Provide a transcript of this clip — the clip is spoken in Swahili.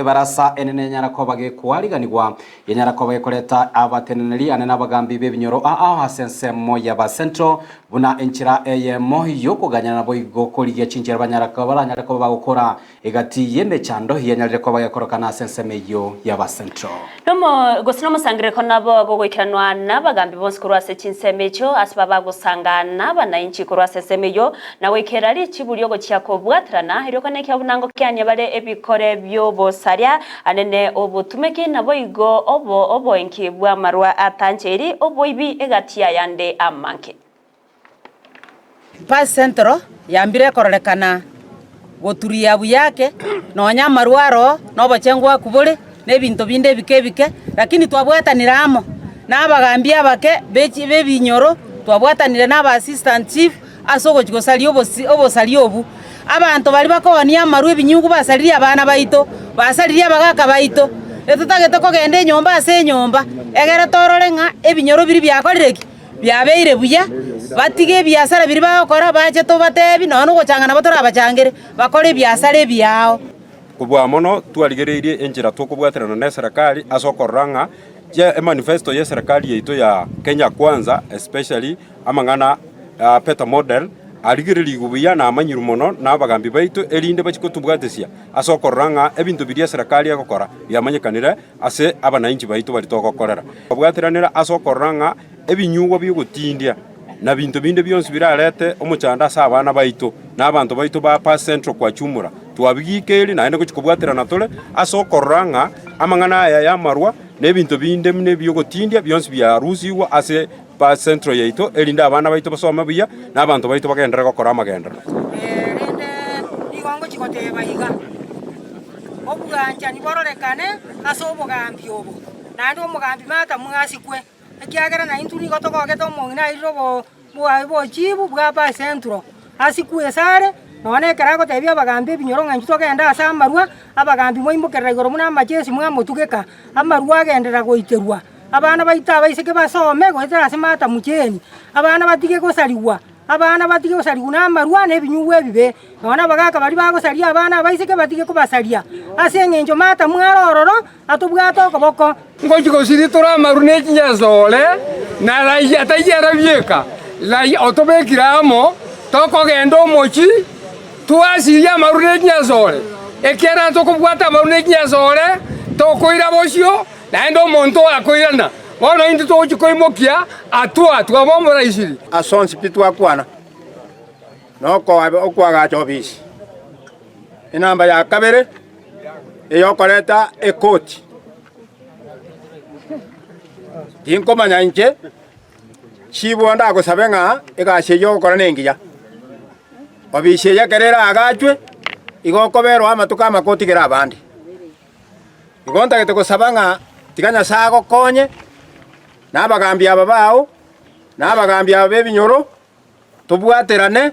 Ebarasa enene nyarakoba gekwariganirwa yenyarakoba gekoreta abateneneri anena bagambi bebinyoro hasensemo ya ba central buna enchira eyemo yokuganya nabo igokorigia chinjira banyarakoba bagukora egati yende chando yenyarakoba gekorokana senseme yo ya ba central nomo gosino musangire ko nabo gogoikanwa nabagambi bonse kurwase chinsemecho asbaba gusangana bana inchi kurwase semeyo nawe kerari chiburyogo cyakobwatrana hirokane kyabunango kyanye bare ebikore byo saria anene obutumeke nabo igo obo enki bwa marwa atancheri obo ibi egatia yande amanke pa centro yambire korolekana goturia buyake nonya marwaro nobo chengwa kubule nebinto binde bike lakini twabwatanira amo nabagambia abake bebinyoro twabwatanire naba assistant chief asogo chigosali obo sali obu abantu bali bakowania maru ebinyugu basaliria abana baito basaliria bagaka baito etutagete kogende nyomba ase nyomba egere tororenga ebinyoro biri byakorereki byabeire buya batige biasara biri bakora baje to batebi none gochangana batora abachangere bakore biasara byao kubwa mono twarigereirie enjira tukubwaterana na serikali asokoranga je manifesto ya serikali yeito ya Kenya Kwanza especially amangana Peter Model arigiriri gubuya na amanyiru mono nabagambi baito elinde bachiko tubwatesia asokoranga ebintu biria serikali yakokora yamanyekanire ase abananchi baito bali tokokorera bwateranira asokoranga ebinyugo byogutindia na bintu binde byonse birarete omuchanda asa abana baito nabantu baito ba pa central kwa chumura twabigikeli na ene kuchikobwaterana tole asokoranga amangana aya ya marwa nebintu binde mne byogutindia byonse bya rusiwa ase pa centro yeito elinda abana baito basoma biya nabantu baito bagendera gokora amagendera rende igongo chikoteba iga obuganja nibororekane aso obugambi obo nandi omugambi mata mwasikwe ekiagera na inturi gotogogeta omongina irobo bo chibu bwa pa centro asikwe sare none karago tebia abagambi binyoro nganju togenda asa amarwa abagambi moimbokerera igoro muna amachesi mwa mutugeka amarwa agendera goiterwa abana baita baiseke basome goetera semata mucheni abana batige gosaliwa na marwa ne binyuwe bibe nona bagaka bali bagosalia abana baiseke batige kubasalia asengenjo mata mwarororo atubwato koboko ngoji gosiri tora marune chinyazole na lai atayera bieka lai otobekiramo toko gendo mochi tuasiria marune chinyazole ekera tokubwata marune chinyazole tokoira bosio naendo monto akoirana bona indi tochi koimokia atua twabomora isiri asonsi pitwa kwana noko okwaga chobisi inamba ya kabere eyokoreta ekoti dinko manyanche chibonda gosabenga egashe yokora nengiya obishe yakerera agachwe igokobero amatuka amakoti gera abandi igonta gete gosabanga tiganya sago konye nabagambi aba bao nabagambi aba bebinyoro tubwaterane